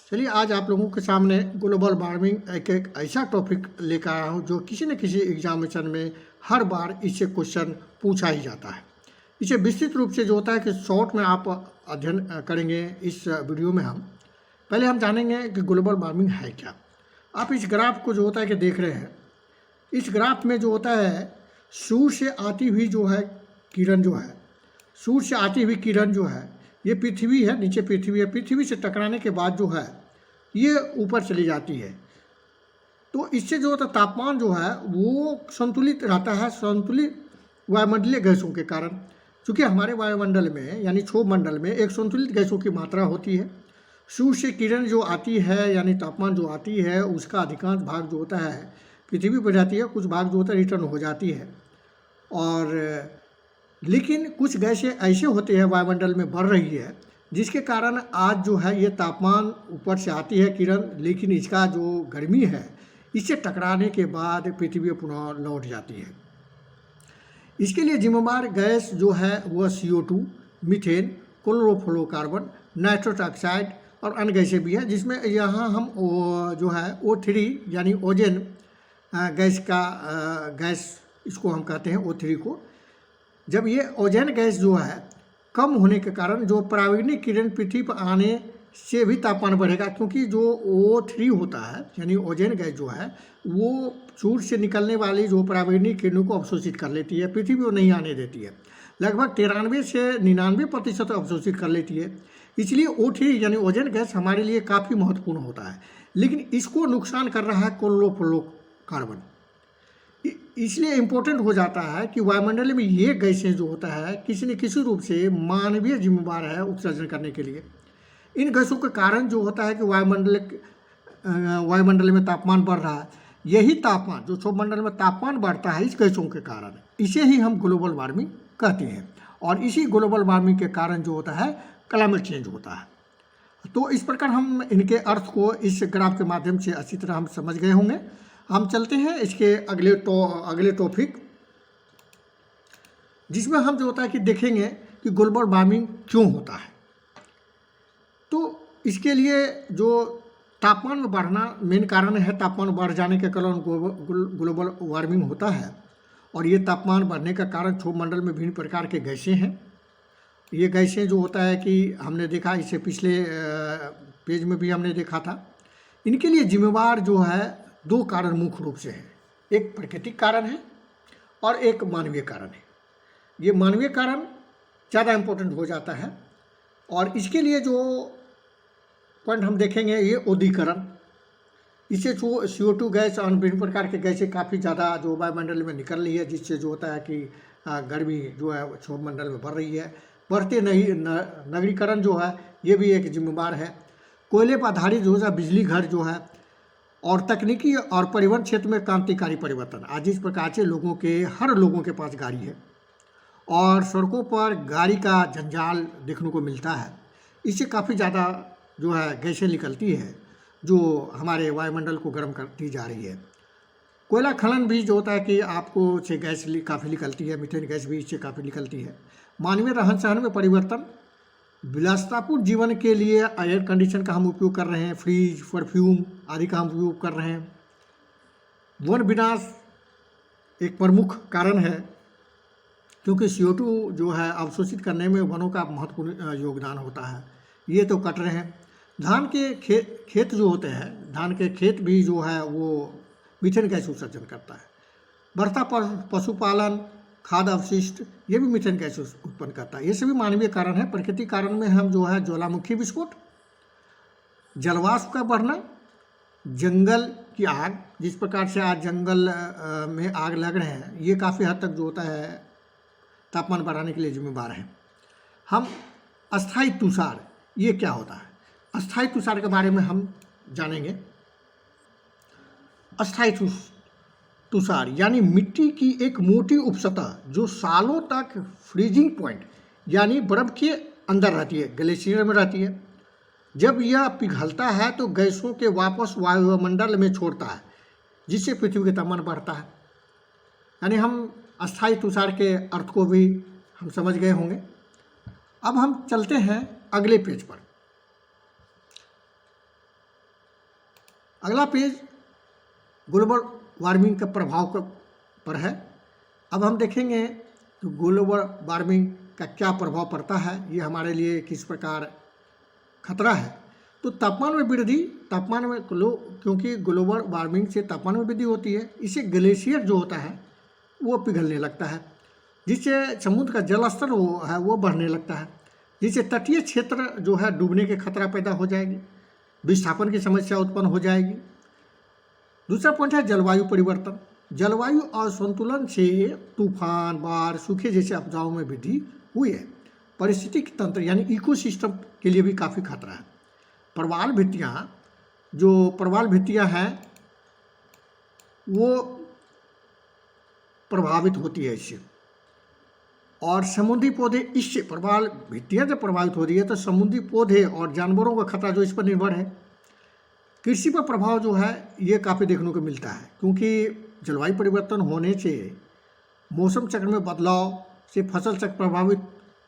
चलिए आज आप लोगों के सामने ग्लोबल वार्मिंग एक ऐसा टॉपिक लेकर आया हूँ जो किसी न किसी एग्जामिनेशन में हर बार इससे क्वेश्चन पूछा ही जाता है। इसे विस्तृत रूप से जो होता है कि शॉर्ट में आप अध्ययन करेंगे इस वीडियो में। हम पहले हम जानेंगे कि ग्लोबल वार्मिंग है क्या। आप इस ग्राफ को जो होता है कि देख रहे हैं, इस ग्राफ में जो होता है सूर्य से आती हुई जो है किरण जो है, सूर्य से आती हुई किरण जो है ये पृथ्वी है, नीचे पृथ्वी है, पृथ्वी से टकराने के बाद जो है ये ऊपर चली जाती है। तो इससे जो होता तापमान जो है वो संतुलित रहता है, संतुलित वायुमंडलीय गैसों के कारण। चूँकि हमारे वायुमंडल में यानी क्षोभ मंडल में एक संतुलित गैसों की मात्रा होती है। सूर्य से किरण जो आती है यानी तापमान जो आती है उसका अधिकांश भाग जो होता है पृथ्वी पर जाती है, कुछ भाग जो होता है रिटर्न हो जाती है। और लेकिन कुछ गैसें ऐसे होते हैं वायुमंडल में बढ़ रही है जिसके कारण आज जो है ये तापमान ऊपर से आती है किरण, लेकिन इसका जो गर्मी है इससे टकराने के बाद पृथ्वी पुनः लौट जाती है। इसके लिए जिम्मेदार गैस जो है वह CO2, methane, chlorofluorocarbon, nitrous oxide और अन्य गैसें भी हैं, जिसमें यहाँ हम जो है O3 यानी ओजोन गैस इसको हम कहते हैं O3 को। जब ये ओजोन गैस जो है कम होने के कारण जो पराबैंगनी किरण पृथ्वी पर आने से भी तापमान बढ़ेगा, क्योंकि जो O3 होता है यानी ओजोन गैस जो है वो सूर्य से निकलने वाली जो पराबैंगनी किरणों को अवशोषित कर लेती है, पृथ्वी को नहीं आने देती है। लगभग 93 से 99% अवशोषित कर लेती है। इसलिए O3 यानी ओजोन गैस हमारे लिए काफ़ी महत्वपूर्ण होता है, लेकिन इसको नुकसान कर रहा है क्लोरोफ्लोरोकार्बन। इसलिए इम्पोर्टेंट हो जाता है कि वायुमंडल में ये गैसें जो होता है किसी न किसी रूप से मानवीय जिम्मेवार है उत्सर्जन करने के लिए। इन गैसों के कारण जो होता है कि वायुमंडल में तापमान बढ़ रहा है। यही तापमान जो क्षोभमंडल में तापमान बढ़ता है इस गैसों के कारण, इसे ही हम ग्लोबल वार्मिंग कहते हैं। और इसी ग्लोबल वार्मिंग के कारण जो होता है क्लाइमेट चेंज होता है। तो इस प्रकार हम इनके अर्थ को इस ग्राफ के माध्यम से अच्छी तरह हम समझ गए होंगे। हम चलते हैं इसके अगले टॉपिक, जिसमें हम जो होता है कि देखेंगे कि ग्लोबल वार्मिंग क्यों होता है। तो इसके लिए जो तापमान में बढ़ना मेन कारण है, तापमान बढ़ जाने के कारण ग्लोबल वार्मिंग होता है। और ये तापमान बढ़ने का कारण क्षोभमंडल में विभिन्न प्रकार के गैसें हैं। ये गैसें जो होता है कि हमने देखा, इससे पिछले पेज में भी हमने देखा था। इनके लिए जिम्मेवार जो है दो कारण मुख्य रूप से है, एक प्राकृतिक कारण है और एक मानवीय कारण है। ये मानवीय कारण ज़्यादा इम्पोर्टेंट हो जाता है। और इसके लिए जो पॉइंट हम देखेंगे ये औद्योगिकरण, इससे जो CO2 गैस और विभिन्न प्रकार के गैसें काफ़ी ज़्यादा जो वायुमंडल में निकल रही है, जिससे जो होता है कि गर्मी जो है क्षोभमंडल में बढ़ रही है। बढ़ते नगरीकरण जो है ये भी एक जिम्मेवार है। कोयले पर आधारित जो है बिजली घर जो है, और तकनीकी और परिवहन क्षेत्र में क्रांतिकारी परिवर्तन। आज इस प्रकार से हर लोगों के पास गाड़ी है और सड़कों पर गाड़ी का जंजाल देखने को मिलता है। इससे काफ़ी ज़्यादा जो है गैसें निकलती है जो हमारे वायुमंडल को गर्म करती जा रही है। कोयला खनन भी जो होता है कि आपको से गैस काफ़ी निकलती है, मीथेन गैस भी इससे काफ़ी निकलती है। मानवीय रहन सहन में परिवर्तन, विलासितापूर्ण जीवन के लिए एयर कंडीशन का हम उपयोग कर रहे हैं, फ्रिज, परफ्यूम आदि का हम उपयोग कर रहे हैं। वन विनाश एक प्रमुख कारण है, क्योंकि CO2 जो है अवशोषित करने में वनों का महत्वपूर्ण योगदान होता है। ये तो कट रहे हैं। धान के खेत जो होते हैं, धान के खेत भी जो है वो मीथेन गैस उत्सर्जन करता है। बढ़ता पशुपालन, खाद्य अवशिष्ट ये भी मीथेन गैस उत्पन्न करता है। ये सभी मानवीय कारण है। प्राकृतिक कारण में हम जो है ज्वालामुखी विस्फोट, जलवाष्प का बढ़ना, जंगल की आग, जिस प्रकार से आज जंगल में आग लग रहे हैं, ये काफ़ी हद तक जो होता है तापमान बढ़ाने के लिए जिम्मेदार है। हम अस्थायी तुषार, ये क्या होता है? अस्थायी तुषार के बारे में हम जानेंगे। अस्थायी तुषार यानी मिट्टी की एक मोटी उपसतह जो सालों तक फ्रीजिंग पॉइंट यानी बर्फ के अंदर रहती है, ग्लेशियर में रहती है। जब यह पिघलता है तो गैसों के वापस वायुमंडल में छोड़ता है, जिससे पृथ्वी का तापमान बढ़ता है। यानी हम अस्थायी तुषार के अर्थ को भी हम समझ गए होंगे। अब हम चलते हैं अगले पेज पर। अगला पेज ग्लोबल वार्मिंग के प्रभाव पर है। अब हम देखेंगे तो ग्लोबल वार्मिंग का क्या प्रभाव पड़ता है, ये हमारे लिए किस प्रकार खतरा है। तो तापमान में वृद्धि, तापमान में क्योंकि ग्लोबल वार्मिंग से तापमान में वृद्धि होती है, इससे ग्लेशियर जो होता है वो पिघलने लगता है, जिससे समुद्र का जल स्तर वो बढ़ने लगता है, जिससे तटीय क्षेत्र जो है डूबने के खतरा पैदा हो जाएगी, विस्थापन की समस्या उत्पन्न हो जाएगी। दूसरा पॉइंट है जलवायु परिवर्तन। जलवायु असंतुलन से तूफान, बाढ़, सूखे जैसे आपदाओं में वृद्धि हुई है। पारिस्थितिक तंत्र यानी इकोसिस्टम के लिए भी काफ़ी खतरा है। प्रवाल भित्तियाँ हैं वो प्रभावित होती है इससे, और समुद्री पौधे इससे, प्रवाल भित्तियाँ जब प्रभावित हो रही है तो समुद्री पौधे और जानवरों का खतरा जो इस पर निर्भर है। कृषि पर प्रभाव जो है ये काफ़ी देखने को मिलता है, क्योंकि जलवायु परिवर्तन होने से मौसम चक्र में बदलाव से फसल चक्र प्रभावित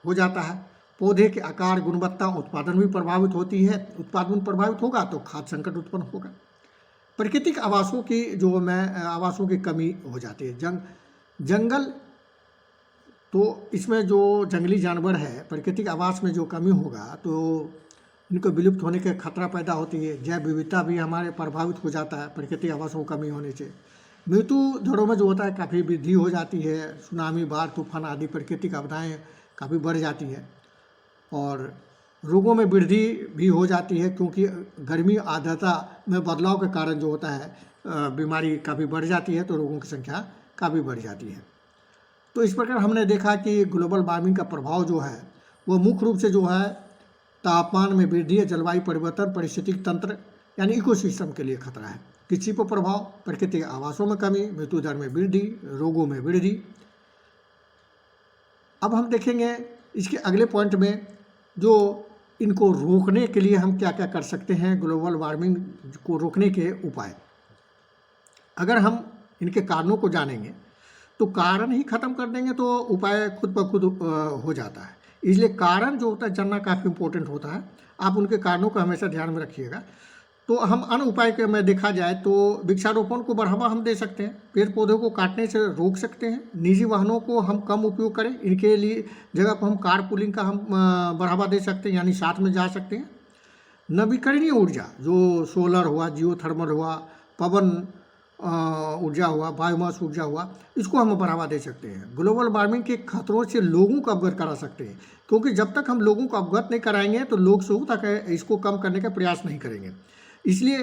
हो जाता है। पौधे के आकार, गुणवत्ता, उत्पादन भी प्रभावित होती है। उत्पादन प्रभावित होगा तो खाद्य संकट उत्पन्न होगा। प्राकृतिक आवासों की कमी हो जाती है। जंगल, तो इसमें जो जंगली जानवर है, प्राकृतिक आवास में जो कमी होगा तो इनको विलुप्त होने के खतरा पैदा होती है। जैव विविधता भी हमारे प्रभावित हो जाता है प्राकृतिक आवासों की कमी होने से। मृत्यु दरों में जो होता है काफ़ी वृद्धि हो जाती है। सुनामी, बाढ़, तूफान आदि प्राकृतिक आपदाएँ काफ़ी बढ़ जाती है, और रोगों में वृद्धि भी हो जाती है, क्योंकि गर्मी आर्द्रता में बदलाव के कारण जो होता है बीमारी काफ़ी बढ़ जाती है, तो रोगों की संख्या काफ़ी बढ़ जाती है। तो इस प्रकार हमने देखा कि ग्लोबल वार्मिंग का प्रभाव जो है वो मुख्य रूप से जो है तापमान में वृद्धि, जलवायु परिवर्तन, पारिस्थितिक तंत्र यानी इकोसिस्टम के लिए खतरा है। कृषि पर प्रभाव, प्राकृतिक आवासों में कमी, मृत्यु दर में वृद्धि, रोगों में वृद्धि। अब हम देखेंगे इसके अगले पॉइंट में जो इनको रोकने के लिए हम क्या क्या कर सकते हैं, ग्लोबल वार्मिंग को रोकने के उपाय। अगर हम इनके कारणों को जानेंगे तो कारण ही खत्म कर देंगे तो उपाय खुद ब खुद हो जाता है। इसलिए कारण जो होता है जानना काफ़ी इम्पोर्टेंट होता है। आप उनके कारणों को हमेशा ध्यान में रखिएगा। तो हम अन्य उपाय के में देखा जाए तो वृक्षारोपण को बढ़ावा हम दे सकते हैं, पेड़ पौधों को काटने से रोक सकते हैं, निजी वाहनों को हम कम उपयोग करें, इनके लिए जगह पर हम कार पूलिंग का हम बढ़ावा दे सकते हैं, यानी साथ में जा सकते हैं। नवीकरणीय ऊर्जा जो सोलर हुआ, जियोथर्मल हुआ, पवन ऊर्जा हुआ, बायोमास ऊर्जा हुआ, इसको हम बढ़ावा दे सकते हैं। ग्लोबल वार्मिंग के खतरों से लोगों को अवगत करा सकते हैं, क्योंकि जब तक हम लोगों को अवगत नहीं कराएंगे तो लोग शुरू तक इसको कम करने का प्रयास नहीं करेंगे। इसलिए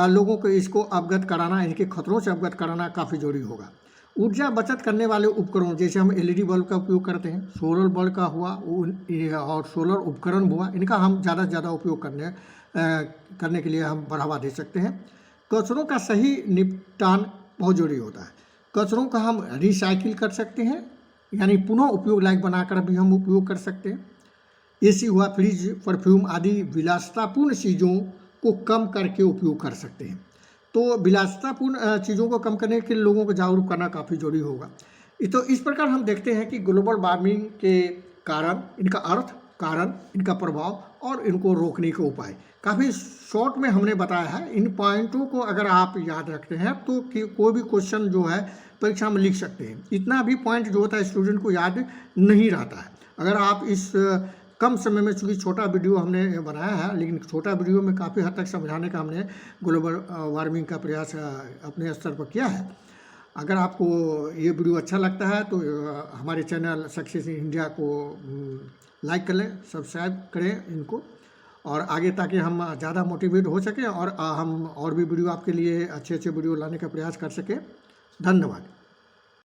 लोगों को इसको अवगत कराना, इनके खतरों से अवगत कराना काफ़ी जरूरी होगा। ऊर्जा बचत करने वाले उपकरणों, जैसे हम एलईडी बल्ब का उपयोग करते हैं, सोलर बल्ब का हुआ और सोलर उपकरण हुआ, इनका हम ज़्यादा से ज़्यादा उपयोग करने के लिए हम बढ़ावा दे सकते हैं। कचरों का सही निपटान बहुत जरूरी होता है। कचरों का हम रिसाइकिल कर सकते हैं, यानी पुनः उपयोग लायक बनाकर भी हम उपयोग कर सकते हैं। एसी हुआ, फ्रिज, परफ्यूम आदि विलासितापूर्ण चीज़ों को कम करके उपयोग कर सकते हैं। तो विलासितापूर्ण चीज़ों को कम करने के लिए लोगों को जागरूक करना काफ़ी जरूरी होगा। तो इस प्रकार हम देखते हैं कि ग्लोबल वार्मिंग के कारण, इनका अर्थ, कारण, इनका प्रभाव और इनको रोकने के उपाय काफ़ी शॉर्ट में हमने बताया है। इन पॉइंटों को अगर आप याद रखते हैं तो कोई भी क्वेश्चन जो है परीक्षा में लिख सकते हैं। इतना भी पॉइंट जो होता है स्टूडेंट को याद नहीं रहता है। अगर आप इस कम समय में, चूँकि छोटा वीडियो हमने बनाया है, लेकिन छोटा वीडियो में काफ़ी हद तक समझाने का हमने ग्लोबल वार्मिंग का प्रयास अपने स्तर पर किया है। अगर आपको ये वीडियो अच्छा लगता है तो हमारे चैनल सक्सेस इन इंडिया को लाइक कर लें, सब्सक्राइब करें इनको, और आगे ताकि हम ज़्यादा मोटिवेट हो सकें और हम और भी वीडियो आपके लिए अच्छे वीडियो लाने का प्रयास कर सकें। धन्यवाद।